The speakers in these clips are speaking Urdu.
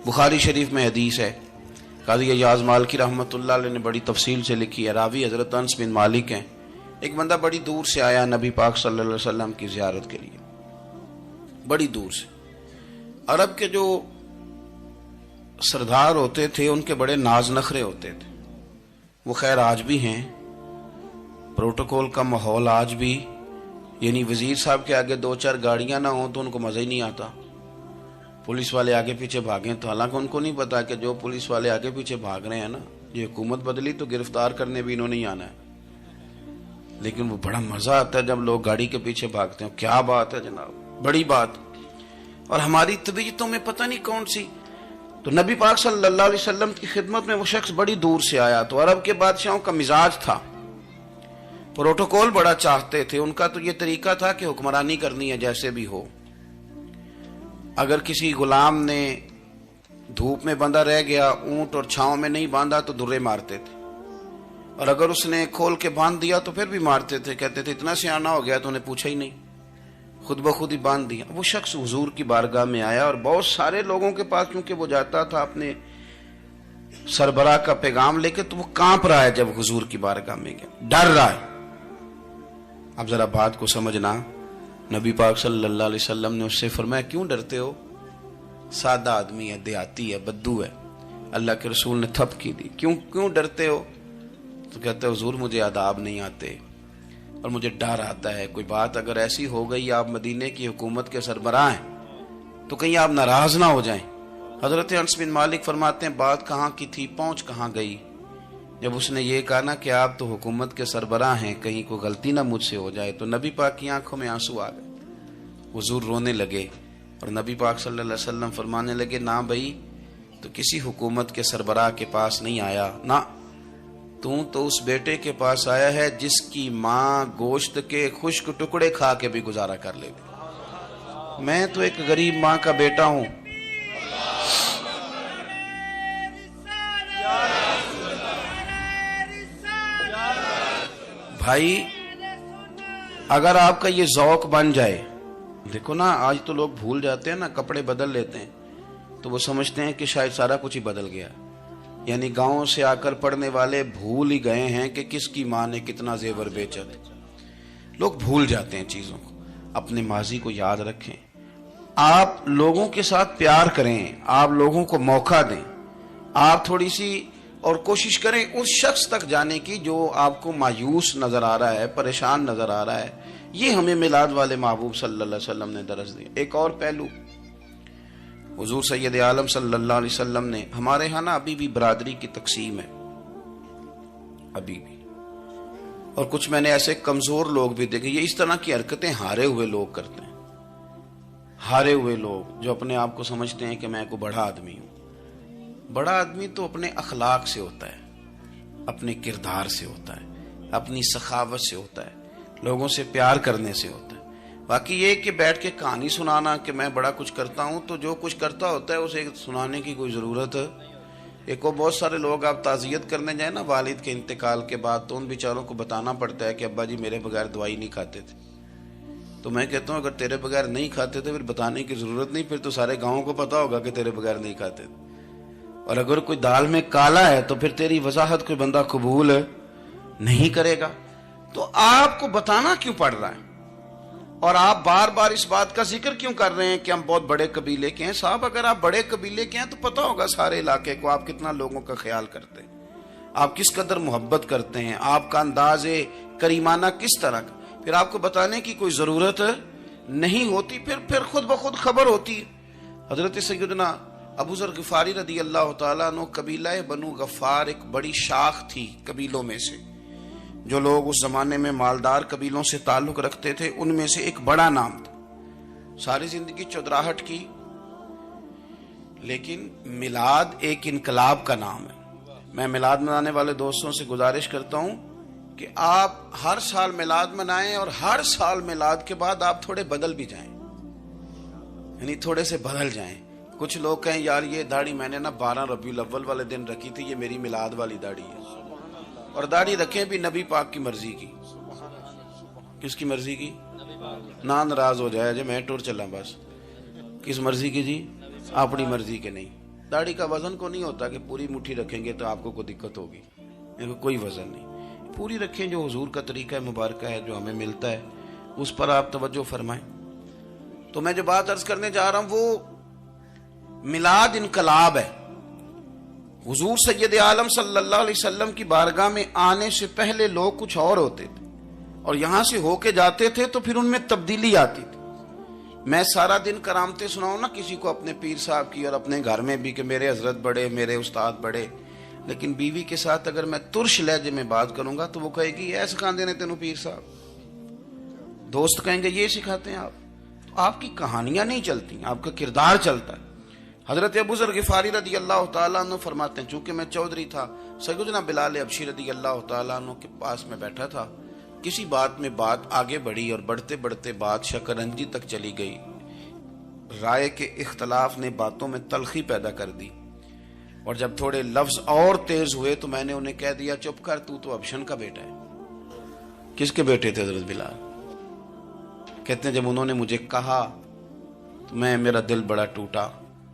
بخاری شریف میں حدیث ہے، قاضی ایاز مالکی رحمۃ اللہ علیہ نے بڑی تفصیل سے لکھی ہے، راوی حضرت انس بن مالک ہیں۔ ایک بندہ بڑی دور سے آیا نبی پاک صلی اللہ علیہ وسلم کی زیارت کے لیے، بڑی دور سے۔ عرب کے جو سردار ہوتے تھے ان کے بڑے ناز نخرے ہوتے تھے، وہ خیر آج بھی ہیں، پروٹوکول کا ماحول آج بھی، یعنی وزیر صاحب کے آگے دو چار گاڑیاں نہ ہوں تو ان کو مزہ ہی نہیں آتا، پولیس والے آگے پیچھے بھاگیں تو حالانکہ ان کو نہیں پتا کہ جو پولیس والے آگے پیچھے بھاگ رہے ہیں نا، یہ حکومت بدلی تو گرفتار کرنے بھی انہوں نے آنا ہے، لیکن وہ بڑا مزہ آتا ہے جب لوگ گاڑی کے پیچھے بھاگتے ہیں۔ کیا بات ہے جناب، بڑی بات۔ اور ہماری طبیعتوں میں پتہ نہیں کون سی، تو نبی پاک صلی اللہ علیہ وسلم کی خدمت میں وہ شخص بڑی دور سے آیا، تو عرب کے بادشاہوں کا مزاج تھا، پروٹوکول بڑا چاہتے تھے، ان کا تو یہ طریقہ تھا کہ حکمرانی کرنی ہے جیسے بھی ہو۔ اگر کسی غلام نے دھوپ میں بندھا رہ گیا، اونٹ اور چھاؤں میں نہیں باندھا تو درے مارتے تھے، اور اگر اس نے کھول کے باندھ دیا تو پھر بھی مارتے تھے، کہتے تھے اتنا سیانا ہو گیا تو انہیں پوچھا ہی نہیں، خود بخود ہی باندھ دیا۔ وہ شخص حضور کی بارگاہ میں آیا اور بہت سارے لوگوں کے پاس کیونکہ وہ جاتا تھا اپنے سربراہ کا پیغام لے کے، تو وہ کانپ رہا ہے جب حضور کی بارگاہ میں گیا، ڈر رہا ہے۔ اب ذرا بات کو سمجھنا، نبی پاک صلی اللہ علیہ وسلم نے اس سے فرمایا کیوں ڈرتے ہو؟ سادہ آدمی ہے، دیہاتی ہے، بدو ہے۔ اللہ کے رسول نے تھپ کی دی، کیوں ڈرتے ہو؟ تو کہتے ہیں حضور مجھے آداب نہیں آتے اور مجھے ڈر آتا ہے، کوئی بات اگر ایسی ہو گئی، آپ مدینے کی حکومت کے سربراہ ہیں، تو کہیں آپ ناراض نہ ہو جائیں۔ حضرت انس بن مالک فرماتے ہیں بات کہاں کی تھی، پہنچ کہاں گئی؟ جب اس نے یہ کہا نا کہ آپ تو حکومت کے سربراہ ہیں، کہیں کوئی غلطی نہ مجھ سے ہو جائے، تو نبی پاک کی آنکھوں میں آنسو آ گئے، حضور رونے لگے، اور نبی پاک صلی اللہ علیہ وسلم فرمانے لگے نہ بھائی، تو کسی حکومت کے سربراہ کے پاس نہیں آیا، نہ تو اس بیٹے کے پاس آیا ہے جس کی ماں گوشت کے خشک ٹکڑے کھا کے بھی گزارا کر لے گی۔ میں تو ایک غریب ماں کا بیٹا ہوں۔ بھائی اگر آپ کا یہ ذوق بن جائے، دیکھو نا آج تو لوگ بھول جاتے ہیں نا، کپڑے بدل لیتے ہیں تو وہ سمجھتے ہیں کہ شاید سارا کچھ ہی بدل گیا، یعنی گاؤں سے آ کر پڑھنے والے بھول ہی گئے ہیں کہ کس کی ماں نے کتنا زیور بیچا تھا۔ لوگ بھول جاتے ہیں چیزوں کو، اپنے ماضی کو یاد رکھیں، آپ لوگوں کے ساتھ پیار کریں، آپ لوگوں کو موقع دیں، آپ تھوڑی سی اور کوشش کریں اس شخص تک جانے کی جو آپ کو مایوس نظر آ رہا ہے، پریشان نظر آ رہا ہے۔ یہ ہمیں میلاد والے محبوب صلی اللہ علیہ وسلم نے درس دیا۔ ایک اور پہلو، حضور سید عالم صلی اللہ علیہ وسلم نے، ہمارے ہاں نا ابھی بھی برادری کی تقسیم ہے، ابھی بھی، اور کچھ میں نے ایسے کمزور لوگ بھی دیکھے، یہ اس طرح کی حرکتیں ہارے ہوئے لوگ کرتے ہیں، ہارے ہوئے لوگ جو اپنے آپ کو سمجھتے ہیں کہ میں کوئی بڑا آدمی ہوں۔ بڑا آدمی تو اپنے اخلاق سے ہوتا ہے، اپنے کردار سے ہوتا ہے، اپنی سخاوت سے ہوتا ہے، لوگوں سے پیار کرنے سے ہوتا ہے۔ باقی یہ کہ بیٹھ کے کہانی سنانا کہ میں بڑا کچھ کرتا ہوں، تو جو کچھ کرتا ہوتا ہے اسے سنانے کی کوئی ضرورت ہے؟ ایک اور بہت سارے لوگ آپ تعزیت کرنے جائیں نا والد کے انتقال کے بعد، تو ان بیچاروں کو بتانا پڑتا ہے کہ ابا جی میرے بغیر دوائی نہیں کھاتے تھے۔ تو میں کہتا ہوں اگر تیرے بغیر نہیں کھاتے تھے پھر بتانے کی ضرورت نہیں، پھر تو سارے گاؤں کو پتا ہوگا کہ تیرے بغیر نہیں کھاتے تھے۔ اور اگر کوئی دال میں کالا ہے تو پھر تیری وضاحت کوئی بندہ قبول نہیں کرے گا۔ تو آپ کو بتانا کیوں پڑ رہا ہے، اور آپ بار بار اس بات کا ذکر کیوں کر رہے ہیں کہ ہم بہت بڑے قبیلے کے ہیں؟ صاحب اگر آپ بڑے قبیلے کے ہیں تو پتا ہوگا سارے علاقے کو آپ کتنا لوگوں کا خیال کرتے ہیں، آپ کس قدر محبت کرتے ہیں، آپ کا انداز کریمانہ کس طرح کا، پھر آپ کو بتانے کی کوئی ضرورت نہیں ہوتی، پھر خود بخود خبر ہوتی۔ حضرت سیدنا ابو ذر غفاری رضی اللہ تعالیٰ عنہ، قبیلہ بنو غفار ایک بڑی شاخ تھی قبیلوں میں سے، جو لوگ اس زمانے میں مالدار قبیلوں سے تعلق رکھتے تھے ان میں سے ایک بڑا نام تھا۔ ساری زندگی چودراہٹ کی، لیکن میلاد ایک انقلاب کا نام ہے۔ میں میلاد منانے والے دوستوں سے گزارش کرتا ہوں کہ آپ ہر سال میلاد منائیں، اور ہر سال میلاد کے بعد آپ تھوڑے بدل بھی جائیں، یعنی تھوڑے سے بدل جائیں۔ کچھ لوگ کہیں یار یہ داڑھی میں نے نا 12 ربیع الاول والے دن رکھی تھی، یہ میری میلاد والی داڑھی ہے، اور داڑھی رکھیں بھی نبی پاک کی مرضی کی۔ کس کی مرضی کی؟ نہ ناراض ہو جائے جی میں ٹور چلا، بس کس مرضی کی جی؟ اپنی مرضی کے نہیں۔ داڑھی کا وزن کو نہیں ہوتا کہ پوری مٹھی رکھیں گے تو آپ کو کوئی دقت ہوگی، کوئی وزن نہیں، پوری رکھیں، جو حضور کا طریقہ مبارکہ ہے جو ہمیں ملتا ہے اس پر آپ توجہ فرمائیں۔ تو میں جو بات عرض کرنے جا رہا ہوں وہ میلاد انقلاب ہے۔ حضور سید عالم صلی اللہ علیہ وسلم کی بارگاہ میں آنے سے پہلے لوگ کچھ اور ہوتے تھے، اور یہاں سے ہو کے جاتے تھے تو پھر ان میں تبدیلی آتی تھی۔ میں سارا دن کرامتے سناؤں نا کسی کو اپنے پیر صاحب کی اور اپنے گھر میں بھی کہ میرے حضرت بڑے، میرے استاد بڑے، لیکن بیوی کے ساتھ اگر میں ترش لہجے میں بات کروں گا تو وہ کہے گی یہ سکھاندے نے تینوں پیر صاحب، دوست کہیں گے یہ سکھاتے ہیں آپ۔ تو آپ کی کہانیاں نہیں چلتی، آپ کا کردار چلتا ہے۔ حضرت ابو ذر غفاری رضی اللہ تعالیٰ عنہ فرماتے ہیں چونکہ میں چودھری تھا، سیدنا بلال حبشی رضی اللہ تعالیٰ عنہ کے پاس میں بیٹھا تھا، کسی بات میں بات آگے بڑھی اور بڑھتے بڑھتے بات شکرنجی تک چلی گئی، رائے کے اختلاف نے باتوں میں تلخی پیدا کر دی، اور جب تھوڑے لفظ اور تیز ہوئے تو میں نے انہیں کہہ دیا چپ کر، تو ابشن کا بیٹا ہے۔ کس کے بیٹے تھے حضرت بلال؟ کہتے ہیں جب انہوں نے مجھے کہا تو میرا دل بڑا ٹوٹا،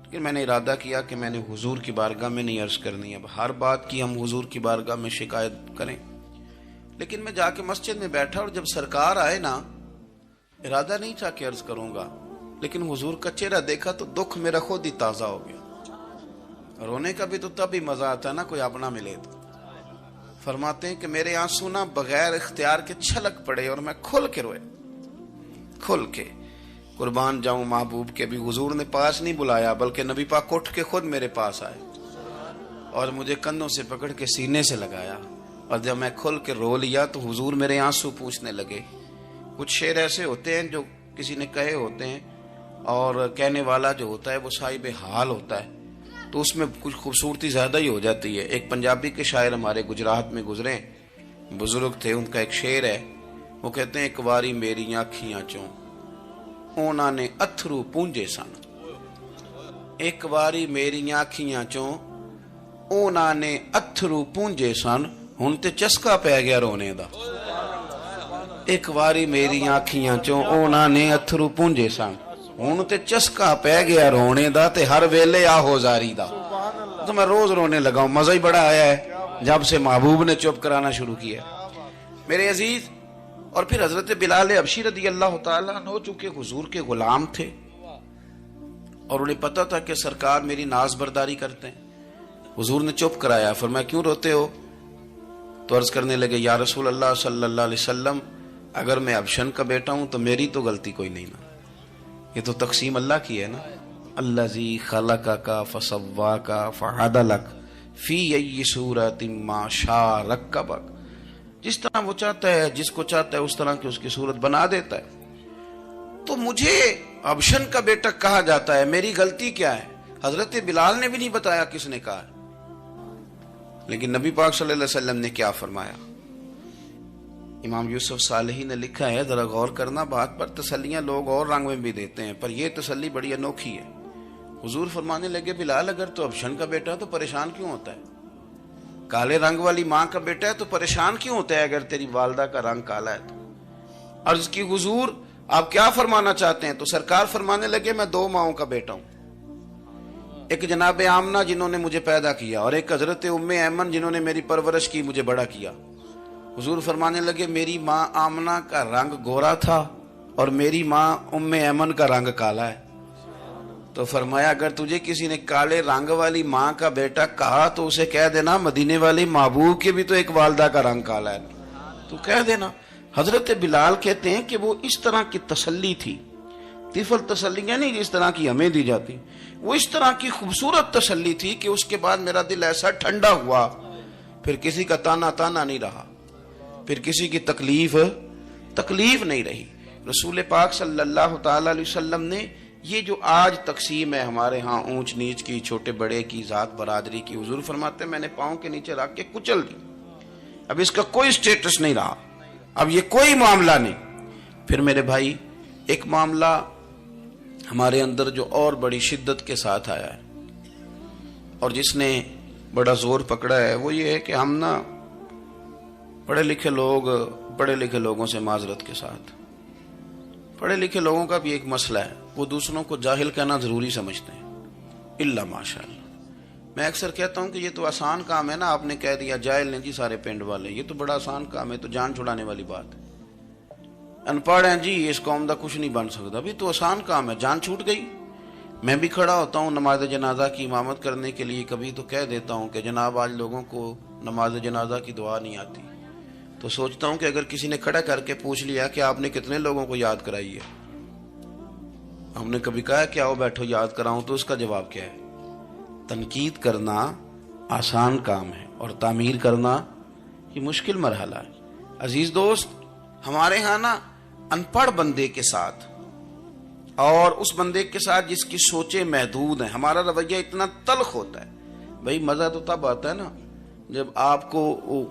لیکن میں نے ارادہ کیا کہ میں نے حضور کی بارگاہ میں نہیں عرض کرنی، اب ہر بات کی ہم حضور کی بارگاہ میں شکایت کریں۔ لیکن میں جا کے مسجد میں بیٹھا اور جب سرکار آئے نا، ارادہ نہیں تھا کہ عرض کروں گا، لیکن حضور کا چہرہ دیکھا تو دکھ میرا خود ہی تازہ ہو گیا۔ رونے کا بھی تو تب ہی مزہ آتا ہے نا کوئی اپنا ملے تو۔ فرماتے ہیں کہ میرے آنسو نا بغیر اختیار کے چھلک پڑے اور میں کھل کے روئے، کھل کے۔ قربان جاؤں محبوب کے بھی حضور نے پاس نہیں بلایا، بلکہ نبی پاک اٹھ کے خود میرے پاس آئے اور مجھے کندھوں سے پکڑ کے سینے سے لگایا، اور جب میں کھل کے رو لیا تو حضور میرے آنسو پوچھنے لگے۔ کچھ شعر ایسے ہوتے ہیں جو کسی نے کہے ہوتے ہیں، اور کہنے والا جو ہوتا ہے وہ صاحب حال ہوتا ہے، تو اس میں کچھ خوبصورتی زیادہ ہی ہو جاتی ہے۔ ایک پنجابی کے شاعر ہمارے گجرات میں گزرے، بزرگ تھے، ان کا ایک شعر ہے، وہ کہتے ہیں ایک واری میری آنکھیاں چوں انہوں نے اتھرو پونجے سن، ایک واری میری آنکھیاں چوں انہوں نے اتھرو پونجے سن، ہن تے چسکا پہ گیا رونے دا۔ ایک واری میری آنکھیاں چوں انہوں نے اتھرو پونجے سن، ہن تے چسکا پہ گیا رونے دا، تے ہر ویلے آہو زاری دا۔ تو میں روز رونے لگا ہوں، مزہ ہی بڑا آیا ہے جب سے محبوب نے چپ کرانا شروع کیا میرے عزیز۔ اور پھر حضرت بلال حبشی رضی اللہ تعالیٰ عنہ چونکہ حضور کے غلام تھے اور انہیں پتا تھا کہ سرکار میری ناز برداری کرتے ہیں، حضور نے چپ کرایا۔ فرمایا کیوں روتے ہو؟ تو عرض کرنے لگے یا رسول اللہ صلی اللہ علیہ وسلم، اگر میں ابشن کا بیٹا ہوں تو میری تو غلطی کوئی نہیں نا، یہ تو تقسیم اللہ کی ہے نا۔ الذی خلقک فسواک فعدلک فی ای صورت ما شاء رکبک، جس طرح وہ چاہتا ہے، جس کو چاہتا ہے اس طرح کی اس کی صورت بنا دیتا ہے۔ تو مجھے ابشن کا بیٹا کہا جاتا ہے، میری غلطی کیا ہے؟ حضرت بلال نے بھی نہیں بتایا کس نے کہا ہے، لیکن نبی پاک صلی اللہ علیہ وسلم نے کیا فرمایا؟ امام یوسف صالحی نے لکھا ہے، ذرا غور کرنا بات پر، تسلیاں لوگ اور رنگ میں بھی دیتے ہیں پر یہ تسلی بڑی انوکھی ہے۔ حضور فرمانے لگے بلال اگر تو ابشن کا بیٹا تو پریشان کیوں ہوتا ہے؟ کالے رنگ والی ماں کا بیٹا ہے تو پریشان کیوں ہوتا ہے اگر تیری والدہ کا رنگ کالا ہے تو؟ عرض کی حضور آپ کیا فرمانا چاہتے ہیں؟ تو سرکار فرمانے لگے میں دو ماؤں کا بیٹا ہوں، ایک جناب آمنہ جنہوں نے مجھے پیدا کیا، اور ایک حضرت ام ایمن جنہوں نے میری پرورش کی، مجھے بڑا کیا۔ حضور فرمانے لگے میری ماں آمنہ کا رنگ گورا تھا اور میری ماں ام ایمن کا رنگ کالا ہے۔ تو فرمایا اگر تجھے کسی نے کالے رنگ والی ماں کا بیٹا کہا تو اسے کہہ دینا مدینے والی محبوب کے بھی تو ایک والدہ کا رنگ کالا ہے، تو کہہ دینا۔ حضرت بلال کہتے ہیں کہ وہ اس طرح کی تسلی تھی، طفل تسلیاں نہیں جس طرح کی ہمیں دی جاتی، وہ اس طرح کی خوبصورت تسلی تھی کہ اس کے بعد میرا دل ایسا ٹھنڈا ہوا، پھر کسی کا تانا نہیں رہا، پھر کسی کی تکلیف نہیں رہی۔ رسول پاک صلی اللہ تعالی علیہ وسلم نے یہ جو آج تقسیم ہے ہمارے ہاں اونچ نیچ کی، چھوٹے بڑے کی، ذات برادری کی، حضور فرماتے ہیں میں نے پاؤں کے نیچے رکھ کے کچل دی، اب اس کا کوئی سٹیٹس نہیں رہا، اب یہ کوئی معاملہ نہیں۔ پھر میرے بھائی ایک معاملہ ہمارے اندر جو اور بڑی شدت کے ساتھ آیا ہے اور جس نے بڑا زور پکڑا ہے وہ یہ ہے کہ ہم نا پڑھے لکھے لوگوں سے معذرت کے ساتھ، پڑھے لکھے لوگوں کا بھی ایک مسئلہ ہے، وہ دوسروں کو جاہل کہنا ضروری سمجھتے ہیں، الا ماشاء اللہ۔ میں اکثر کہتا ہوں کہ یہ تو آسان کام ہے نا، آپ نے کہہ دیا جائل نے جی سارے پنڈ والے، یہ تو بڑا آسان کام ہے، تو جان چھڑانے والی بات ہے۔ ان پڑھ ہیں جی اس قوم دا کچھ نہیں بن سکتا، بھی تو آسان کام ہے، جان چھوٹ گئی۔ میں بھی کھڑا ہوتا ہوں نماز جنازہ کی امامت کرنے کے لیے، کبھی تو کہہ دیتا ہوں کہ جناب آج لوگوں کو نماز جنازہ کی دعا نہیں آتی، تو سوچتا ہوں کہ اگر کسی نے کھڑا کر کے پوچھ لیا کہ آپ نے کتنے لوگوں کو یاد کرائی ہے، ہم نے کبھی کہا کہ آؤ بیٹھو یاد کراؤں، تو اس کا جواب کیا ہے؟ تنقید کرنا آسان کام ہے اور تعمیر کرنا یہ مشکل مرحلہ ہے۔ عزیز دوست، ہمارے ہاں نا ان پڑھ بندے کے ساتھ اور اس بندے کے ساتھ جس کی سوچیں محدود ہیں، ہمارا رویہ اتنا تلخ ہوتا ہے۔ بھائی مزہ تو تب آتا ہے نا جب آپ کو،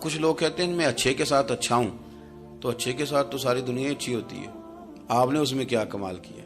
کچھ لوگ کہتے ہیں میں اچھے کے ساتھ اچھا ہوں، تو اچھے کے ساتھ تو ساری دنیا اچھی ہوتی ہے، آپ نے اس میں کیا کمال کیا؟